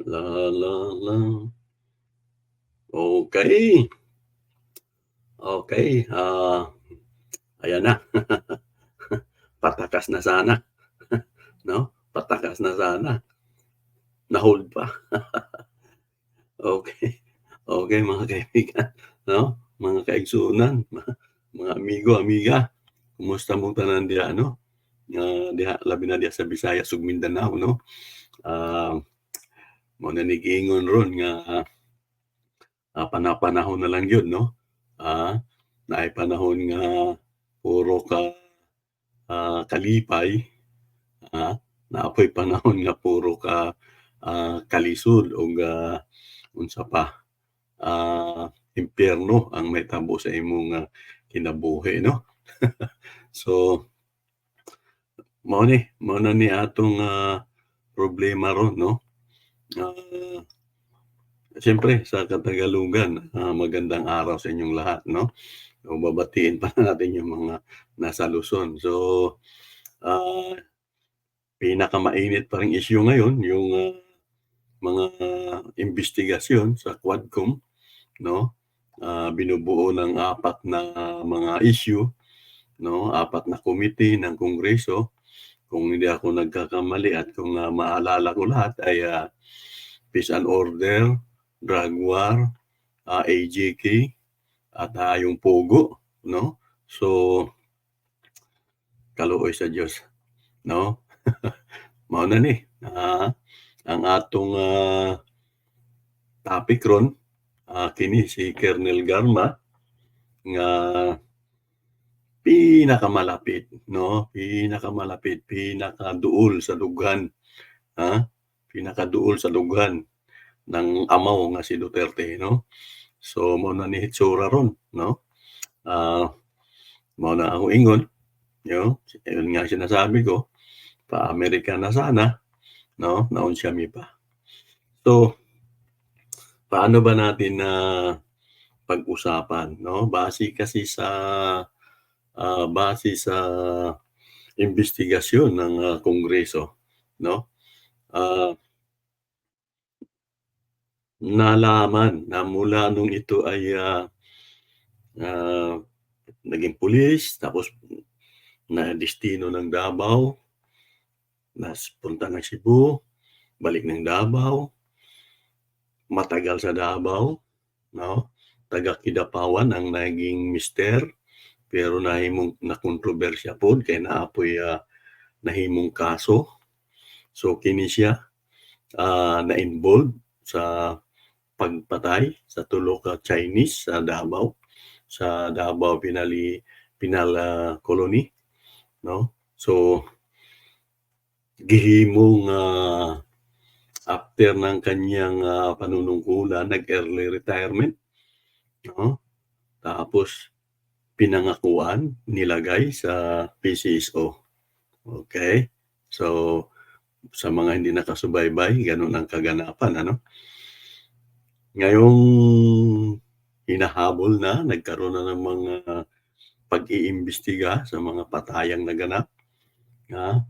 La, la, la. Okey, okey, ayan na. Patakas na sana, 'no? Patakas na sana, na-hold pa. Okey, okey mga kaibigan, 'no? Mga kaigsuonan, mga amigo, amiga, kumusta mo tanan diha, ano? Diha labi na diha sa Visayas ug Mindanao, 'no? Ah, mao na ni giingon ron nga, pana-panahon na lang yun, 'no? Ah, naay panahon nga puro ka, kalipay, ah, napoy panahon nga puro ka, kalisod ug, unsa pa, impyerno ang mahitabo sa imong, kinabuhi, no? So, mao na ni atong, problema ron, no? Ah, siyempre sa Katagalugan, magandang araw sa inyong lahat, 'no? O babatiin pa natin yung mga nasa Luzon. So, ah, pinakamainit pa ring issue ngayon yung, mga imbestigasyon sa Quadcom, 'no? Binubuo ng 4 na mga issue, 'no, 4 na komite ng Kongreso. Kung hindi ako nagkakamali at kung, maalala ko lahat ay, peace and order, drug war, AJK at, yung Pogo, 'no? So, kaluoy sa Diyos, 'no? Mao na ni, ang atong, topic ron, kini si Kernel Garma nga pinakamalapit, 'no, pinakamalapit, pinakaduol sa dughan, ha, pinakaduol sa dughan ng amaw nga si Duterte, 'no? So, mao na ni hitsura ron, 'no? Ah, Mao na akong ingon, 'no, yun nga sinasabi ko, pa-Amerika na sana, 'no, naunsa mi pa. So, paano ba natin na pag-usapan, 'no? Base sa imbestigasyon ng, Kongreso, 'no? Ah, Nalaman na mula nung ito ay, ah, naging pulis tapos nadestino ng Davao, punta ng Cebu, balik ng Davao, matagal sa Davao, 'no? Taga Kidapawan ang naging mister, pero nahimong nakontrobersiya pod kay naapoy, nahimong kaso. So kini siya, na-involved sa pagpatay sa tulo ka Chinese sa Davao Penal Colony, 'no? So gihimong, after ng kanyang, panunungkulan nag-early retirement, 'no? Tapos pinangakuan, nilagay sa PCSO, okey? So, sa mga hindi nakasubaybay gano'n ang kaganapan, ano? Ngayong hinahabol na, nagkaroon na ng mga pag-iimbestiga sa mga patayang naganap, ha?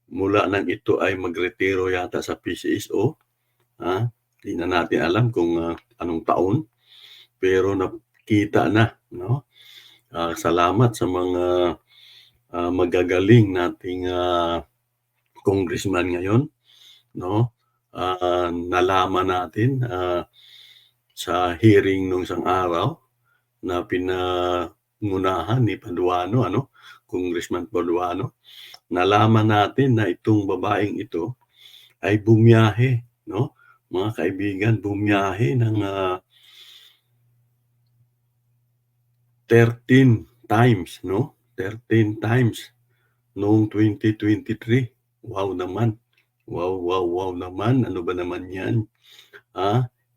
Mula nang ito ay magretiro yata sa PCSO, ha? Di na natin alam kung, anong taon, pero nakita na, 'no? Salamat sa mga, magagaling nating, congressman ngayon, 'no? Nalaman natin, sa hearing nung isang araw na pinangunahan ni Paduano, ano, Congressman Paduano, nalaman natin na itong babaeng ito ay bumiyahe, 'no, mga kaibigan, bumiyahe ng, 13 times, 'no, 13 times noong 2023. Wow naman, wow, wow, wow naman, ano ba naman 'yan,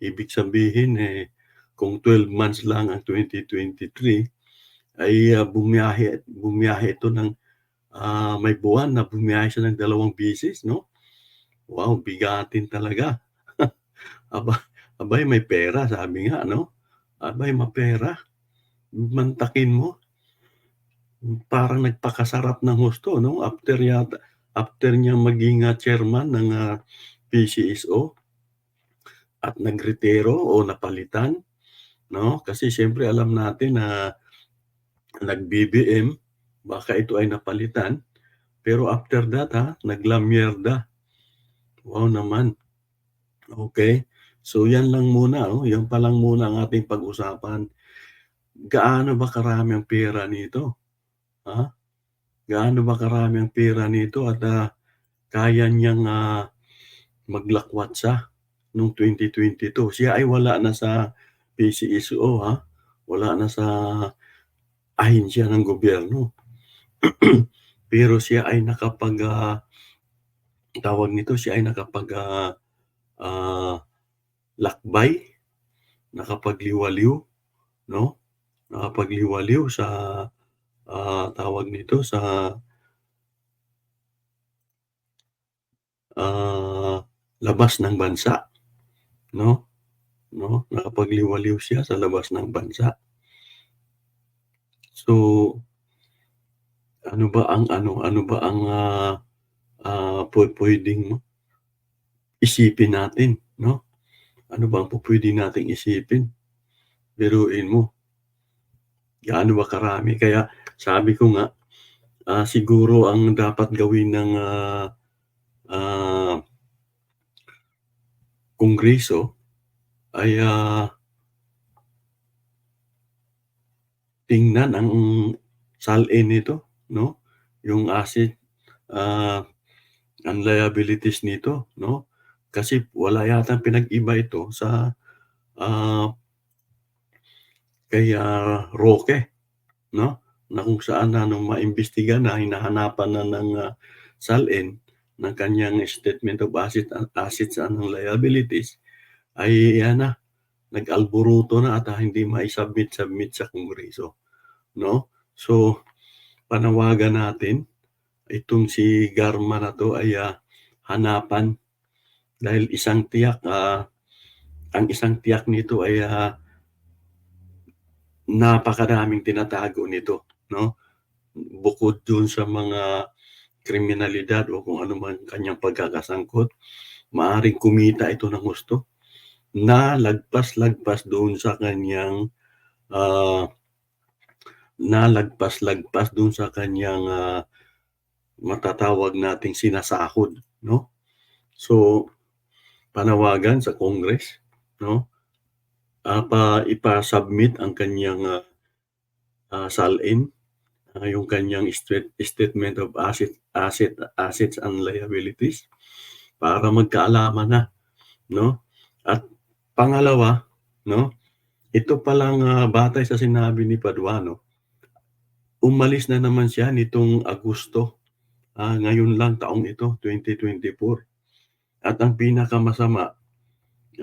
ibig sabihin, kung 12 months lang ang 2023 ay, bumiyahe ito ng, may buwan na bumiyahe siya ng 2 beses, 'no? Wow, bigatin talaga. Aba, abay may pera sabi nga, 'no? Abay mapera, mantakin mo, parang nagpakasarap ng husto, 'no? After niya maging, chairman ng, PCSO, at nagretiro o napalitan, 'no? Kasi siyempre alam natin na nag-BBM, baka ito ay napalitan, pero after that, naglamyerda. Wow naman, okey. So 'yan lang muna 'no, 'yan pa lang muna ang ating pag-usapan. Gaano ba karami ang pera nito, ha? Gaano ba karami ang pera nito at, kaya niyang, maglakwat siya nung 2022. Siya ay wala na sa PCSO, wala na sa ahensya ng gobyerno. Pero siya ay nakapag, tawag nito, siya ay nakapag, ah, lakbay, nakapagliwaliw, 'no? Nakapagliwaliw sa, tawag nito, sa, ah, labas ng bansa, 'no? 'No, nakapagliwaliw siya sa labas ng bansa. So, ano ba ang, pupuwedeng isipin natin, 'no? Ano ba ang pupuwede nating isipin? Biruin mo, gaano ba karami. Kaya sabi ko nga, siguro ang dapat gawin ng, ah, Kongreso ay, tingnan ang salin nito, 'no? Yung asset, ah, ang liabilities nito, 'no? Kasi wala yatang pinag-iba ito sa, ah, kay, Roque, 'no? Na kung saan na nung maimbestiga na, hinahanapan na ng, SALN ng kanyang statement of assets and liabilities, ay 'yan na, nag-alboruto na at, hindi submit sa Kongreso, 'no? So, panawagan natin itong si Garma na 'to ay, hanapan dahil ang isang tiyak nito ay, napakaraming tinatago nito, 'no? Bukod dun sa mga kriminalidad o kung ano man kanyang pagkakasangkot, maaaring kumita ito ng husto na lagpas-lagpas doon sa kanyang, ah, lagpas doon sa kanyang, matatawag nating sinasahod, 'no? So, panawagan sa Congress, 'no, ipa-submit ang kanyang, salin, yung kanyang statement of assets and liabilities para magkaalaman na, 'no? At pangalawa, 'no, ito palang, batay sa sinabi ni Paduano, umalis na naman siya nitong Agosto, ngayon lang taong ito, 2024. At ang pinakamasama,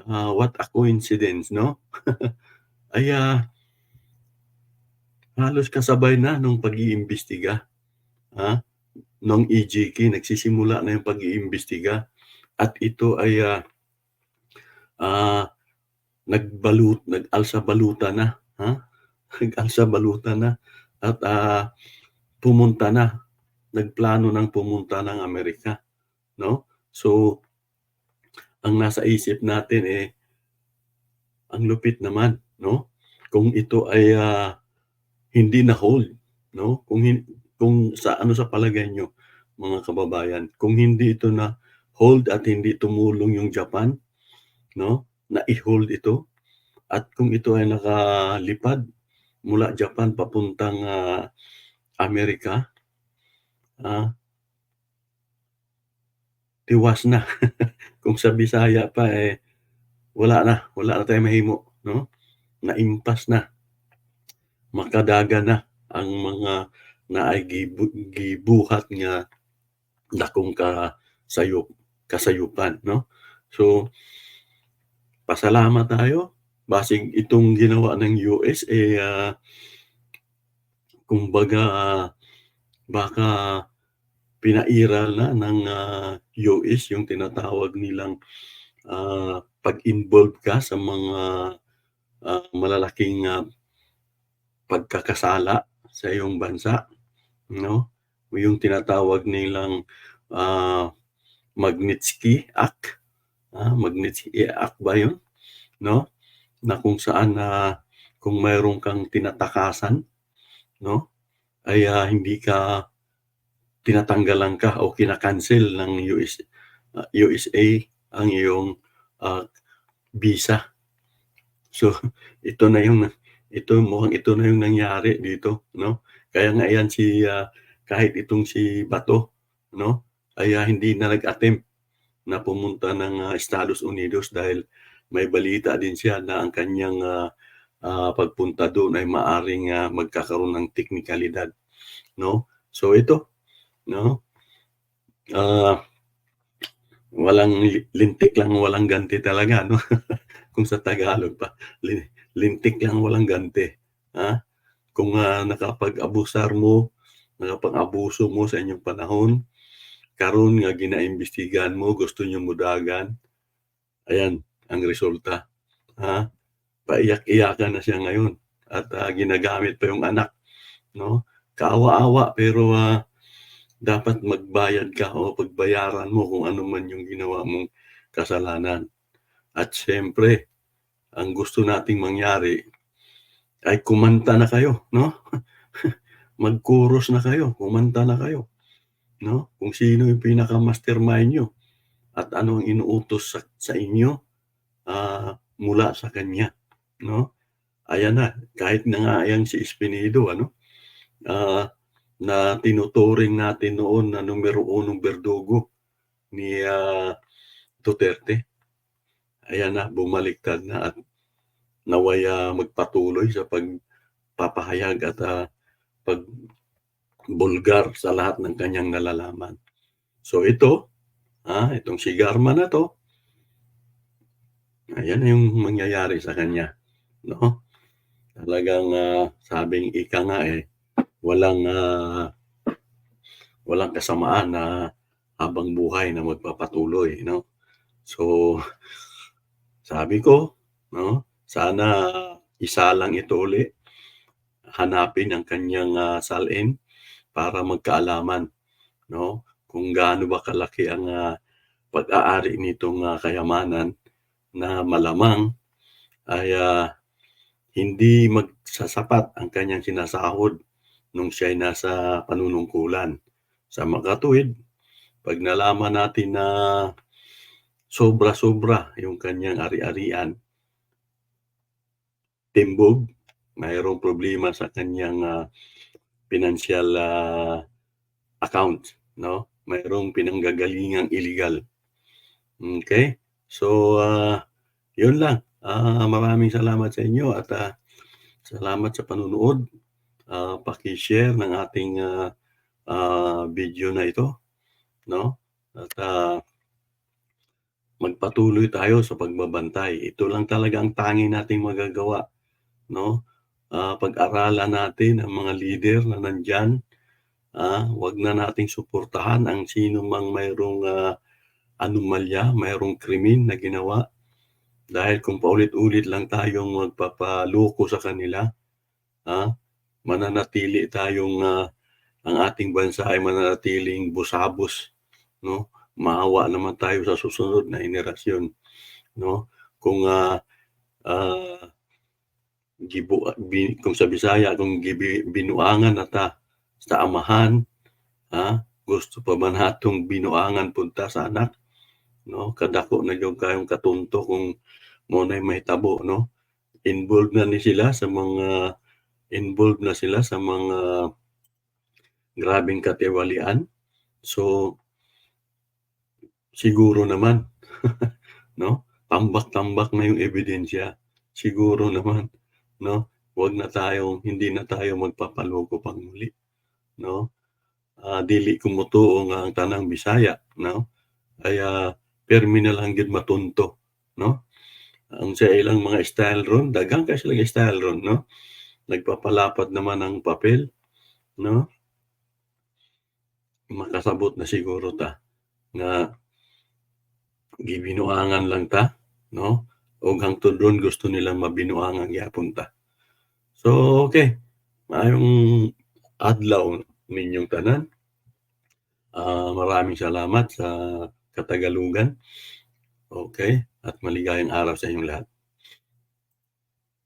what a coincidence, 'no? Ay, halos kasabay na nung pag-iimbestiga, ah, nung EJK nagsisimula na yung pag-iimbestiga at ito ay, ah, nag-alsabaluta na, ha? Nag-alsabaluta na at, pumunta na, nagplano ng pumunta ng Amerika, 'no? So, ang nasa isip natin, ang lupit naman, 'no? Kung ito ay, hindi na-hold, 'no? Kung sa palagay niyo, mga kababayan, kung hindi ito na-hold at hindi tumulong yung Japan, 'no, na i-hold ito at kung ito ay nakalipad mula Japan papuntang, Amerika, ah, tiwas na. Kung sa Bisaya pa, wala na tayong mahimo, 'no? Naimpas na, makadaga na ang mga naay gibuhat nga dakong kasayupan, 'no? So, pasalamat tayo basig itong ginawa ng US, kumbaga, baka pinairal na ng, US yung tinatawag nilang, pag-involve ka sa mga, malalaking, pagkakasala sa iyong bansa, 'no? Yung tinatawag nilang, Magnitsky Act, Magnitsky Act ba yun? 'no, na kung saan na kung mayroon kang tinatakasan 'no, ay, hindi ka tinatanggalan ka o kina-cancel ng USA ang iyong, ah, visa. So, ito na yung mukhang ito na yung nangyari dito 'no. Kaya nga 'yan kahit itong si Bato 'no, ay, hindi na nag-attempt na pumunta ng, Estados Unidos dahil may balita din siya na ang kanyang, pagpunta doon ay maaaring, magkakaroon ng teknikalidad 'no. So ito 'no, ah, walang lintik lang walang ganti talaga 'no, kung sa Tagalog pa, lintik lang walang ganti, ah. Kung, nakapag-abusar mo, nakapag-abuso mo sa inyong panahon, karon nga ginaimbestigahan mo, gusto niyong mudagan, ayan ang resulta, ha. Paiyak-iyakan na siya ngayon at, ginagamit pa yung anak 'no. Kaawa-awa pero, dapat magbayad ka o pagbayaran mo kung ano man yung ginawa mong kasalanan. At siyempre ang gusto nating mangyari ay kumanta na kayo 'no, mag-chorus na kayo, kumanta na kayo 'no, kung sino yung pinaka-mastermind niyo at ano ang inuutos sa inyo, mula sa kanya 'no. Ayan na, kahit na nga yang si Espinedo ano, ah, na tinuturing natin noon na numero unong berdugo ni, Duterte, ayan na bumaliktad na at naway, magpatuloy sa pagpapahayag at, pagbulgar sa lahat ng kanyang nalalaman. So ito, itong si Garma na 'to, ayan na yung mangyayari sa kanya 'no. Talagang, sabing ika nga, walang, walang kasamaan na habang buhay na magpapatuloy 'no. So, sabi ko 'no, sana isalang ito uli, hanapin ang kanyang, salin para magkaalaman 'no, kung gaano ba kalaki ang, pag-aari nitong, kayamanan na malamang ay, hindi magsasapat ang kanyang sinasahod nung siya'y nasa panunungkulan. Sa makatuwid, 'pag nalaman natin na sobra-sobra yung kanyang ari-arian, timbog, mayroong problema sa kanyang, pinansiyal, account 'no, mayroong pinanggagalingang illegal, okey. So, yun lang, maraming salamat sa inyo at, salamat sa panonood. Paki-share ng ating, video na ito 'no, at, magpatuloy tayo sa pagbabantay. Ito lang talaga ang tanging nating magagawa 'no, pag-aralan natin ang mga lider na nandiyan, 'wag na nating suportahan ang sino mang mayroong, anomalya, mayroong krimen na ginawa. Dahil kung paulit-ulit lang tayong magpapaloko sa kanila, ah, mananatili tayong, ang ating bansa ay mananatiling busabos 'no. Maawa naman tayo sa susunod na henerasyon 'no. Kung, ah, kung sa Bisaya kung binuangan na ta sa amahan, gusto pa ba natong binuangan punta sa anak 'no. Kadako na gyud kayong katunto kung mo na'y mahitabo 'no. Involved na ni sila sa mga involved na sila sa mga grabeng katiwalian. So, siguro naman 'no, tambak-tambak na yung ebidensya. Siguro naman 'no, hindi na tayo magpapaloko pang muli 'no. Dili ko motuo nga ang tanang Bisaya 'no, ay, pirmi na lang gid matunto 'no. Ang sa ilang mga style ron, daghang kay silang style ron 'no. Nagpapalapad naman ang papel 'no, makasabot na siguro ta nga gibinuangan lang ta 'no, ug hangtod ron gusto nilang mabinuangan gyapon ta. So, okey, maayong adlaw ninyong tanan. Maraming salamat sa katagalugan, okey, at maligayang araw sa inyong lahat.